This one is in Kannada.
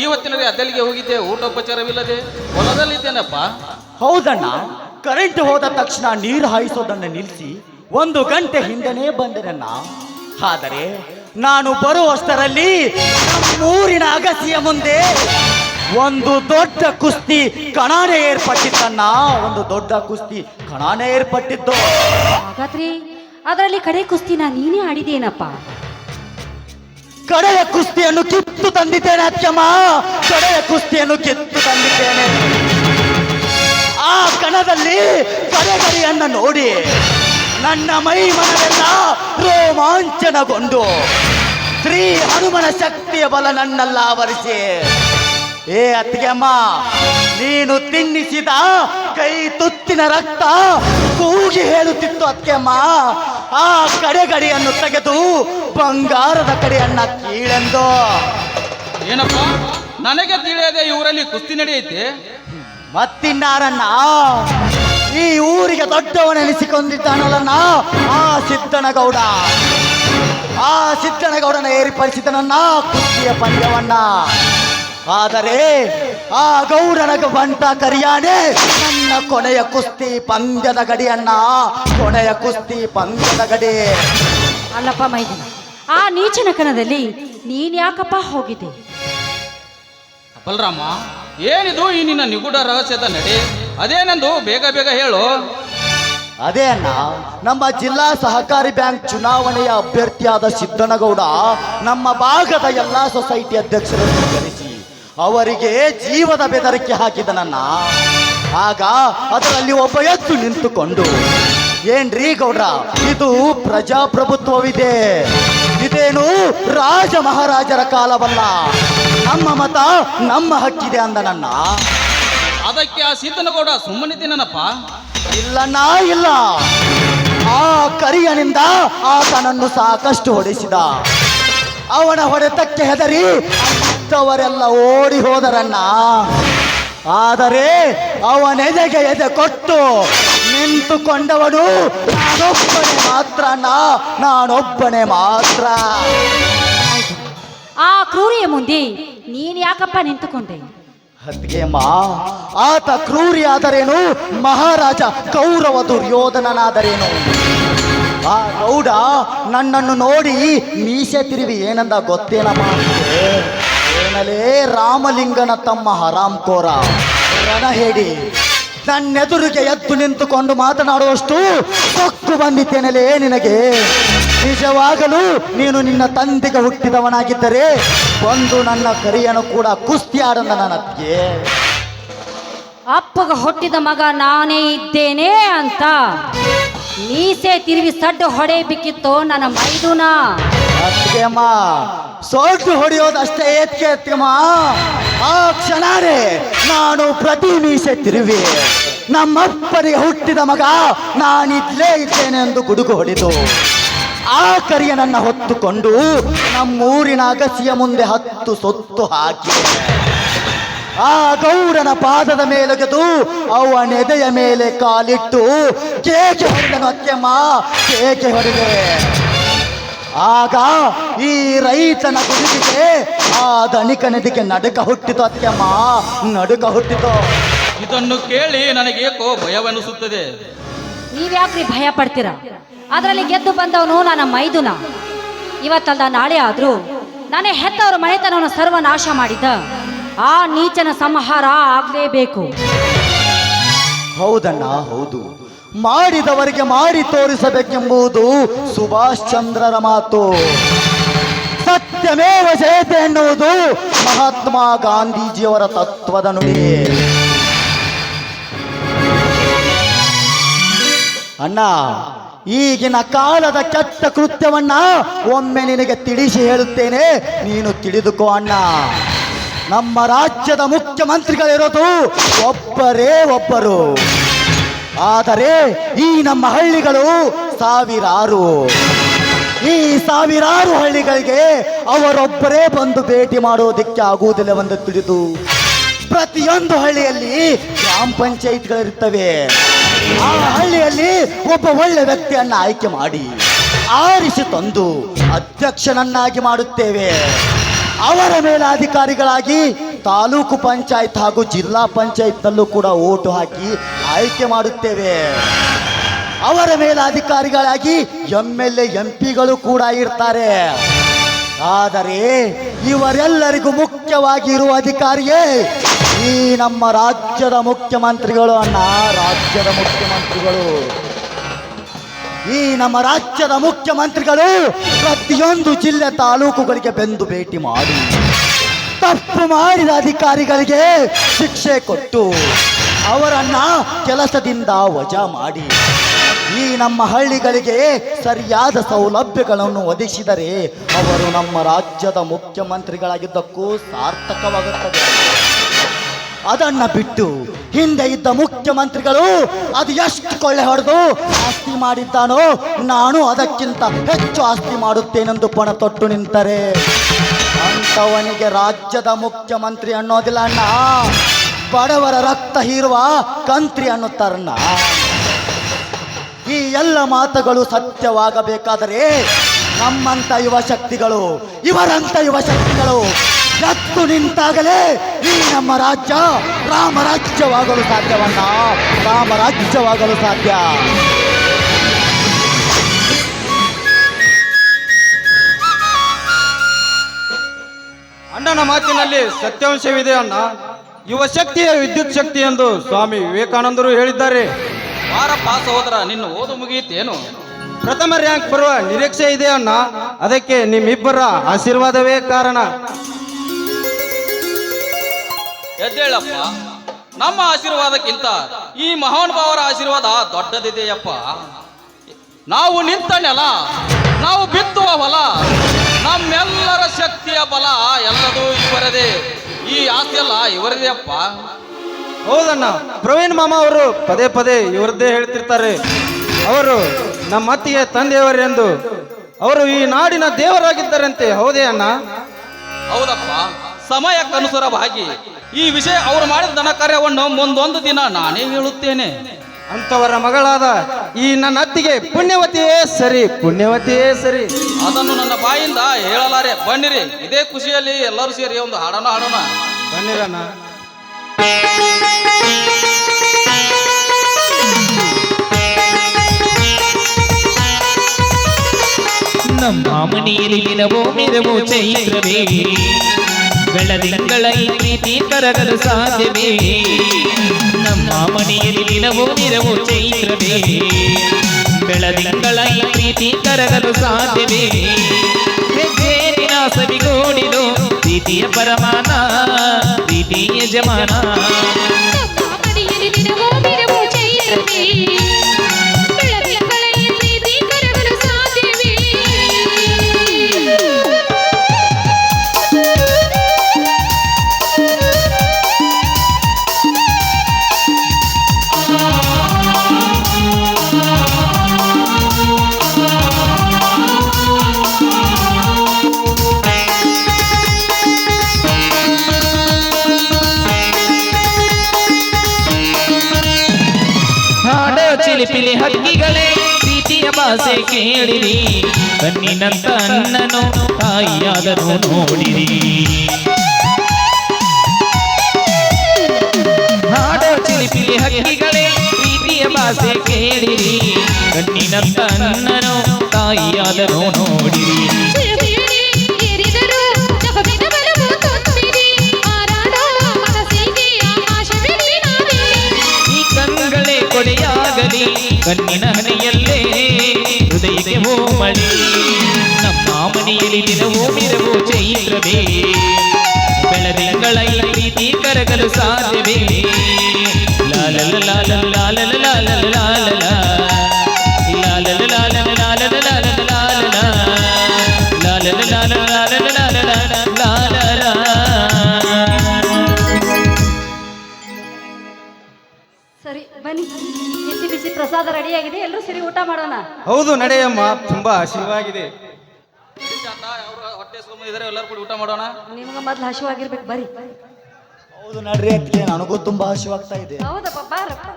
ಇವತ್ತಿನ ಅದ್ದಲಿಗೆ ಹೋಗಿದ್ದೆ, ಊಟೋಪಚಾರವಿಲ್ಲದೆ ಹೊಲದಲ್ಲಿದ್ದೇನಪ್ಪ. ಹೌದಣ್ಣ, ಕರೆಂಟ್ ಹೋದ ತಕ್ಷಣ ನೀರು ಹಾಯಿಸೋದನ್ನ ನಿಲ್ಲಿಸಿ 1 ಗಂಟೆ ಹಿಂದೆನೇ ಬಂದೆನಣ್ಣ. ಆದರೆ ನಾನು ಬರುವಷ್ಟರಲ್ಲಿ ನಮ್ಮೂರಿನ ಅಗಸಿಯ ಮುಂದೆ ಒಂದು ದೊಡ್ಡ ಕುಸ್ತಿ ಕಣಾನೆ ಏರ್ಪಟ್ಟಿತ್ತಣ್ಣ. ಒಂದು ದೊಡ್ಡ ಕುಸ್ತಿ ಕಣಾನೆ ಏರ್ಪಟ್ಟಿದ್ದು. ಹಾಗಾದ್ರೆ ಅದರಲ್ಲಿ ಕಡೆ ಕುಸ್ತಿನ ನೀನೇ ಆಡಿದೇನಪ್ಪ? ಕಡೆಯ ಕುಸ್ತಿಯನ್ನು ಕಿತ್ತು ತಂದಿದ್ದೇನೆ ಅತ್ಯಮ್ಮ, ಕಡೆಯ ಕುಸ್ತಿಯನ್ನು ಕಿತ್ತು ತಂದಿದ್ದೇನೆ. ಆ ಕಣದಲ್ಲಿ ಕಡೆಗರಿಯನ್ನ ನೋಡಿ ನನ್ನ ಮೈ ಮನವೆಲ್ಲ ರೋಮಾಂಚನಗೊಂಡು ಶ್ರೀ ಹನುಮನ ಶಕ್ತಿಯ ಬಲ ನನ್ನೆಲ್ಲ ಆವರಿಸಿ, ಏ ಅತ್ತಿಗೆಮ್ಮ, ನೀನು ತಿನ್ನಿಸಿದ ಕೈ ತುತ್ತಿನ ರಕ್ತ ಕೂಗಿ ಹೇಳುತ್ತಿತ್ತು ಅತ್ತಿಗೆಮ್ಮ. ಆ ಕಡೆಗಡಿಯನ್ನು ತೆಗೆದು ಬಂಗಾರದ ಕಡೆಯನ್ನ ಕೀಳೆಂದು. ಏನಪ್ಪ, ನನಗೆ ತಿಳಿಯದೆ ಇವರಲ್ಲಿ ಕುಸ್ತಿ ನಡೆಯೈತೆ? ಮತ್ತಿನ್ನಾರನ್ನ ಈ ಊರಿಗೆ ದೊಡ್ಡವನೆನಿಸಿಕೊಂಡಿದ್ದಾನಲ್ಲ ಆ ಸಿದ್ದನಗೌಡ. ಆ ಸಿದ್ದನಗೌಡನ ಏರ್ಪಡಿಸಿದನನ್ನ ಕುಸ್ತಿಯ ಪಂದ್ಯವನ್ನ. ಆದರೆ ಆ ಗೌಡನ ಬಂಟ ಕರಿಯಾನೆ ನನ್ನ ಕೊನೆಯ ಕುಸ್ತಿ ಪಂದ್ಯದ ಗಡಿಯನ್ನ, ಕೊನೆಯ ಕುಸ್ತಿ ಪಂದ್ಯದ ಗಡಿ. ಅಲ್ಲಪ್ಪ ಮೈದನ, ಆ ನೀಚನ ಕಣದಲ್ಲಿ ನೀನ್ ಯಾಕಪ್ಪ ಹೋಗಿದ್ದೆ? ಬಲರಾಮ, ಏನಿದು ಈ ನಿನ್ನ ನಿಗೂಢ ರಹಸ್ಯದ ನಡೆ? ಅದೇನೆಂದು ಬೇಗ ಬೇಗ ಹೇಳು. ಅದೇ ಅಣ್ಣ, ನಮ್ಮ ಜಿಲ್ಲಾ ಸಹಕಾರಿ ಬ್ಯಾಂಕ್ ಚುನಾವಣೆಯ ಅಭ್ಯರ್ಥಿಯಾದ ಸಿದ್ದನಗೌಡ ನಮ್ಮ ಭಾಗದ ಎಲ್ಲಾ ಸೊಸೈಟಿ ಅಧ್ಯಕ್ಷರನ್ನು ಕರೆಸಿ ಅವರಿಗೆ ಜೀವದ ಬೆದರಿಕೆ ಹಾಕಿದನನ್ನ. ಆಗ ಅದರಲ್ಲಿ ಒಬ್ಬ ಎದ್ದು ನಿಂತುಕೊಂಡು, ಏನ್ರೀ ಗೌಡ್ರ, ಇದು ಪ್ರಜಾಪ್ರಭುತ್ವವಿದೆ, ಇದೇನು ರಾಜ ಮಹಾರಾಜರ ಕಾಲವಲ್ಲ, ನಮ್ಮ ಮತ ನಮ್ಮ ಹಕ್ಕಿದೆ ಅಂದನನ್ನ. ಅದಕ್ಕೆ ಆ ಸಿದ್ದನಗೌಡ ಸುಮ್ಮನಿದ್ದೀನಪ್ಪ? ಇಲ್ಲಣ್ಣ, ಇಲ್ಲ. ಆ ಕರಿಯನಿಂದ ಆತನನ್ನು ಸಾಕಷ್ಟು ಹೊಡೆಸಿದ. ಅವನ ಹೊಡೆತಕ್ಕೆ ಹೆದರಿ ಅವರೆಲ್ಲ ಓಡಿ ಹೋದರಣ್ಣ. ಆದರೆ ಅವನೆದೆಗೆ ಎದೆ ಕೊಟ್ಟು ನಿಂತುಕೊಂಡವನು ನಾನೊಬ್ಬನೇ ಮಾತ್ರ ಅಣ್ಣ, ನಾನೊಬ್ಬನೇ ಮಾತ್ರ. ಆ ಕ್ರೂರಿಯ ಮುಂದೆ ನೀನ್ ಯಾಕಪ್ಪ ನಿಂತುಕೊಂಡೆ? ಅತ್ತಿಗೆಯಮ್ಮ, ಆತ ಕ್ರೂರಿಯಾದರೇನು, ಮಹಾರಾಜ ಕೌರವ ದುರ್ಯೋಧನನಾದರೇನು? ಆ ಗೌಡ ನನ್ನನ್ನು ನೋಡಿ ಮೀಸೆ ತಿರುವಿ ಏನಂದ ಗೊತ್ತೇನಮ್ಮ? ಏನಲೇ ರಾಮಲಿಂಗನ ತಮ್ಮ ಹರಾಮ್ಕೋರ ರಣಹೇಡಿ, ನನ್ನೆದುರಿಗೆ ಎದ್ದು ನಿಂತುಕೊಂಡು ಮಾತನಾಡುವಷ್ಟು ಸೊಕ್ಕು ಬಂದಿದ್ದೇನಲೇ ನಿನಗೆ? ನಿಜವಾಗಲೂ ನೀನು ನಿನ್ನ ತಂದೆಗೆ ಹುಟ್ಟಿದವನಾಗಿದ್ದರೆ ಬಂದು ನನ್ನ ಕರಿಯನು ಕೂಡ ಕುಸ್ತಿ ಆಡಂದ ನನಗೆ. ಅಪ್ಪಗ ಹುಟ್ಟಿದ ಮಗ ನಾನೇ ಇದ್ದೇನೆ ಅಂತ ಮೀಸೆ ತಿರುವಿ ಸಡ್ಡು ಹೊಡೆಯಬೇಕಿತ್ತು ನನ್ನ ಮೈದುನ. ಅತ್ತಿಗೆಮ್ಮ, ಸೊಡ್ಡು ಹೊಡೆಯೋದಷ್ಟೇ ಏತ್ಕೆ ಅತ್ತಿಗೆಮ್ಮ. ಆ ಕ್ಷಣನೇ ನಾನು ಪ್ರತಿ ಮೀಸೆ ತಿರುವಿ ನಮ್ಮಪ್ಪನಿಗೆ ಹುಟ್ಟಿದ ಮಗ ನಾನಿದ್ಲೇ ಇದ್ದೇನೆ ಎಂದು ಗುಡುಗು ಹೊಡೆದು ಆ ಕರಿಯನನ್ನ ಹೊತ್ತುಕೊಂಡು ನಮ್ಮೂರಿನ ಅಗಸಿಯ ಮುಂದೆ 10 ಸೊತ್ತು ಹಾಕಿ ಆ ಗೌಡನ ಪಾದದ ಮೇಲೊಗೆದು ಅವನೆದೆಯ ಮೇಲೆ ಕಾಲಿಟ್ಟು ಕೇಕೆ ಹೊಡೆದನು ಅತ್ತೆಮ್ಮ, ಕೇಕೆ ಹೊಡೆದೆ. ಆಗ ಈ ರೈತನ ಗುಡುಗಿಗೆ ಆ ಧನಿಕನೆದಿಗೆ ನಡುಕ ಹುಟ್ಟಿತು ಅತ್ತೆಮ್ಮ, ನಡುಕ ಹುಟ್ಟಿತು. ಇದನ್ನು ಕೇಳಿ ನನಗೇಕೋ ಭಯವೆನಿಸುತ್ತದೆ. ನೀವ್ಯಾಕ್ರಿ ಭಯ ಪಡ್ತೀರ? ಅದರಲ್ಲಿ ಗೆದ್ದು ಬಂದವನು ನನ್ನ ಮೈದುನ. ಇವತ್ತಲ್ದ ನಾಳೆ ಆದ್ರೂ ನಾನೇ ಹೆತ್ತವರ ಮನೆತನವನ್ನು ಸರ್ವನಾಶ ಮಾಡಿದ ಆ ನೀಚನ ಸಂಹಾರ ಆಗ್ಲೇಬೇಕು. ಹೌದಣ್ಣ, ಹೌದು. ಮಾಡಿದವರಿಗೆ ಮಾಡಿ ತೋರಿಸಬೇಕೆಂಬುದು ಸುಭಾಷ್ ಚಂದ್ರರ ಮಾತು. ಸತ್ಯಮೇವ ಜಯತೆ ಎನ್ನುವುದು ಮಹಾತ್ಮ ಗಾಂಧೀಜಿಯವರ ತತ್ವದ ನುಡಿ. ಅಣ್ಣ, ಈಗಿನ ಕಾಲದ ಕೆಟ್ಟ ಕೃತ್ಯವನ್ನ ಒಮ್ಮೆ ನಿನಗೆ ತಿಳಿಸಿ ಹೇಳುತ್ತೇನೆ, ನೀನು ತಿಳಿದುಕೋ ಅಣ್ಣ. ನಮ್ಮ ರಾಜ್ಯದ ಮುಖ್ಯಮಂತ್ರಿಗಳಿರೋದು ಒಬ್ಬರೇ ಒಬ್ಬರು. ಆದರೆ ಈ ನಮ್ಮ ಹಳ್ಳಿಗಳು ಸಾವಿರಾರು. ಈ ಸಾವಿರಾರು ಹಳ್ಳಿಗಳಿಗೆ ಅವರೊಬ್ಬರೇ ಬಂದು ಭೇಟಿ ಮಾಡೋದಕ್ಕೆ ಆಗುವುದಿಲ್ಲವೆಂದು ತಿಳಿದು ಪ್ರತಿಯೊಂದು ಹಳ್ಳಿಯಲ್ಲಿ ಗ್ರಾಮ ಪಂಚಾಯತ್ಗಳಿರ್ತವೆ. ಆ ಹಳ್ಳಿಯಲ್ಲಿ ಒಬ್ಬ ಒಳ್ಳೆ ವ್ಯಕ್ತಿಯನ್ನ ಆಯ್ಕೆ ಮಾಡಿ ಆರಿಸಿ ತಂದು ಅಧ್ಯಕ್ಷನನ್ನಾಗಿ ಮಾಡುತ್ತೇವೆ. ಅವರ ಮೇಲಾಧಿಕಾರಿಗಳಾಗಿ ತಾಲೂಕು ಪಂಚಾಯತ್ ಹಾಗೂ ಜಿಲ್ಲಾ ಪಂಚಾಯತ್ನಲ್ಲೂ ಕೂಡ ಓಟು ಹಾಕಿ ಆಯ್ಕೆ ಮಾಡುತ್ತೇವೆ. ಅವರ ಮೇಲಾಧಿಕಾರಿಗಳಾಗಿ MLA MP ಗಳು ಕೂಡ ಇರ್ತಾರೆ. ಆದರೆ ಇವರೆಲ್ಲರಿಗೂ ಮುಖ್ಯವಾಗಿ ಇರುವ ಅಧಿಕಾರಿಯೇ ಈ ನಮ್ಮ ರಾಜ್ಯದ ಮುಖ್ಯಮಂತ್ರಿಗಳು ಅಣ್ಣ. ರಾಜ್ಯದ ಮುಖ್ಯಮಂತ್ರಿಗಳು, ಈ ನಮ್ಮ ರಾಜ್ಯದ ಮುಖ್ಯಮಂತ್ರಿಗಳು ಪ್ರತಿಯೊಂದು ಜಿಲ್ಲೆ ತಾಲೂಕುಗಳಿಗೆ ಬೆಂದು ಭೇಟಿ ಮಾಡಿ ತಪ್ಪು ಮಾಡಿದ ಅಧಿಕಾರಿಗಳಿಗೆ ಶಿಕ್ಷೆ ಕೊಟ್ಟು ಅವರನ್ನ ಕೆಲಸದಿಂದ ವಜಾ ಮಾಡಿ ಈ ನಮ್ಮ ಹಳ್ಳಿಗಳಿಗೆ ಸರಿಯಾದ ಸೌಲಭ್ಯಗಳನ್ನು ಒದಗಿಸಿದರೆ ಅವರು ನಮ್ಮ ರಾಜ್ಯದ ಮುಖ್ಯಮಂತ್ರಿಗಳಾಗಿದ್ದಕ್ಕೂ ಸಾರ್ಥಕವಾಗುತ್ತದೆ. ಅದನ್ನ ಬಿಟ್ಟು ಹಿಂದೆ ಇದ್ದ ಮುಖ್ಯಮಂತ್ರಿಗಳು ಅದು ಎಷ್ಟು ಕೊಳ್ಳೆ ಹೊಡೆದು ಆಸ್ತಿ ಮಾಡಿದ್ದಾನೋ ನಾನು ಅದಕ್ಕಿಂತ ಹೆಚ್ಚು ಆಸ್ತಿ ಮಾಡುತ್ತೇನೆಂದು ಪಣ ತೊಟ್ಟು ನಿಂತರೆ ಅಂಥವನಿಗೆ ರಾಜ್ಯದ ಮುಖ್ಯಮಂತ್ರಿ ಅನ್ನೋದಿಲ್ಲ ಅಣ್ಣ, ಬಡವರ ರಕ್ತ ಹೀರುವ ಕಂತ್ರಿ ಅನ್ನುತ್ತಾರಣ್ಣ. ಈ ಎಲ್ಲ ಮಾತುಗಳು ಸತ್ಯವಾಗಬೇಕಾದರೆ ನಮ್ಮಂಥ ಯುವಶಕ್ತಿಗಳು, ಇವರಂಥ ಯುವಶಕ್ತಿಗಳು ಎದ್ದು ನಿಂತಾಗಲೇ ಈ ನಮ್ಮ ರಾಜ್ಯ ರಾಮರಾಜ್ಯವಾಗಲು ಸಾಧ್ಯವನ್ನ, ರಾಮರಾಜ್ಯವಾಗಲು ಸಾಧ್ಯ. ಅಣ್ಣನ ಮಾತಿನಲ್ಲಿ ಸತ್ಯಾಂಶವಿದೆ ಅಣ್ಣ. ಯುವ ಶಕ್ತಿಯ ವಿದ್ಯುತ್ ಶಕ್ತಿ ಎಂದು ಸ್ವಾಮಿ ವಿವೇಕಾನಂದರು ಹೇಳಿದ್ದಾರೆ. ಬಾರಪ್ಪ ಸಹೋದರ, ನಿನ್ನ ಓದು ಮುಗಿಯಿತೇನು? ಪ್ರಥಮ ರ್ಯಾಂಕ್ ಬರುವ ನಿರೀಕ್ಷೆ ಇದೆ ಅಣ್ಣ. ಅದಕ್ಕೆ ನಿಮ್ಮಿಬ್ಬರ ಆಶೀರ್ವಾದವೇ ಕಾರಣ. ಎದ್ದೇಳಪ್ಪ, ನಮ್ಮ ಆಶೀರ್ವಾದಕ್ಕಿಂತ ಈ ಮಹಾನುಭಾವರ ಆಶೀರ್ವಾದ ದೊಡ್ಡದಿದೆಯಪ್ಪ. ನಾವು ನಿಂತ ನೆಲ, ನಾವು ಬಿತ್ತುವ ಹೊಲ, ನಮ್ಮೆಲ್ಲರ ಶಕ್ತಿಯ ಬಲ ಎಲ್ಲದೂ ಇವರದೇ. ಈ ಆಸ್ತಿ ಎಲ್ಲ ಇವರದೇ ಅಪ್ಪ. ಹೌದಣ್ಣ, ಪ್ರವೀಣ್ ಮಾಮ ಅವರು ಪದೇ ಪದೇ ಇವರದ್ದೇ ಹೇಳ್ತಿರ್ತಾರೆ. ಅವರು ನಮ್ಮ ಅತ್ತಿಗೆ ತಂದೆಯವರೆಂದು, ಅವರು ಈ ನಾಡಿನ ದೇವರಾಗಿದ್ದಾರಂತೆ. ಹೌದೇ ಅಣ್ಣ? ಹೌದಪ್ಪ, ಸಮಯಕ್ಕನುಸಾರವಾಗಿ ಈ ವಿಷಯ ಅವರು ಮಾಡಿದ ಧನ ಕಾರ್ಯವನ್ನು ಮುಂದೊಂದು ದಿನ ನಾನೇ ಹೇಳುತ್ತೇನೆ. ಅಂತವರ ಮಗಳಾದ ಈ ನನ್ನ ಅತ್ತಿಗೆ ಪುಣ್ಯವತಿಯೇ ಸರಿ, ಪುಣ್ಯವತಿಯೇ ಸರಿ. ಅದನ್ನು ನನ್ನ ಬಾಯಿಂದ ಹೇಳಲಾರೆ. ಬನ್ನಿರಿ, ಇದೇ ಖುಷಿಯಲ್ಲಿ ಎಲ್ಲರೂ ಸೇರಿ ಒಂದು ಹಾಡೋಣ ಹಾಡೋಣ. ಬನ್ನಿರಣ್ಣ. ನಮ್ಮ ಮನೆಯಲ್ಲಿ ದಿನವೋ ಮಿರವೋ ಚೈತ್ರವೇ, ಬೆಳದಿಂಗಳ ಈ ಪ್ರೀತಿ ಕರಗಲು ಸಾಧ್ಯವೇ? ನಮ್ಮ ಮನೆಯಲ್ಲಿ ದಿನವೋ ಮಿರವೋ ಚೈತ್ರವೇ, ಬೆಳದಿಂಗಳ ಈ ಪ್ರೀತಿ ಕರಗಲು ಸಾಧ್ಯವೇ? ಹೆಜ್ಜೇರಿನ ಸವಿಗೋಡಿದು ಪ್ರೀತಿಯ ಪರಮಾನ, ಪ್ರೀತಿಯ ಯಜಮಾನ. ಚಿಲಿಪಿಲಿ ಹಕ್ಕಿಗಳೇ ಪ್ರೀತಿಯ ಭಾಷೆ ಕೇಳಿರಿ, ಕಣ್ಣಿನಂತ ಅಣ್ಣನು ತಾಯಿಯಾದನು ನೋಡಿರಿ. ಹಾಡೋ ಚಿಲಿಪಿಲಿ ಹಕ್ಕಿಗಳೇ ಪ್ರೀತಿಯ ಭಾಷೆ ಕೇಳಿರಿ, ಕಣ್ಣಿನಂತ ಅಣ್ಣನು ತಾಯಿಯಾದನು ನೋಡಿರಿ. ಕೊಡೆಯಾಗಲಿ ಕಣ್ಣಿನ ಹಣೆಯಲ್ಲೇ ಹೃದಯಕ್ಕೆ ಮಳಿ. ನಮ್ಮ ಮನೆಯಲ್ಲಿ ದಿನವೂ ಮಿರವೋ ಚೈತ್ರವೇ, ಬೆಳದಿಂಗಳ ಈ ಪ್ರೀತಿ ಕರಗಲು ಸಾಧ್ಯವೇ? ಲಾಲಲ ಲಾಲಲ ಲಾಲಲ ಲಾಲಲ ಲಾಲಲ ಲಾಲಲ ಲಾಲಲ ಲಾಲಲ ಲಾಲಲ ಲಾಲಲ ಲಾಲಲ ಲಾಲಲ ಲಾಲಲ ಲಾಲಲ. ಸರಿ ಬನ್ನಿ, ಬಿಸಿ ಬಿಸಿ ಪ್ರಸಾದ ರೆಡಿಯಾಗಿದೆ, ಎಲ್ಲರೂ ಸರಿ ಊಟ ಮಾಡೋಣ. ಹೌದು ನಡೆಯಮ್ಮ, ತುಂಬಾ ಹಸಿವಾಗಿದೆ. ಹೊಟ್ಟೆ ಸುಮ್ಮನೆ ಎಲ್ಲರೂ ಕೂಡ ಊಟ ಮಾಡೋಣ. ನಿಮ್ಗೆ ಮೊದ್ಲು ಹಸಿವಾಗಿರ್ಬೇಕು, ಬರ್ರಿ. ಹೌದು ನಡ್ರಿ, ಅದಕ್ಕೆ ನನಗೂ ತುಂಬಾ ಹಸಿವಾಗ್ತಾ ಇದೆ. ಹೌದಪ್ಪ, ಬಾರಪ್ಪ.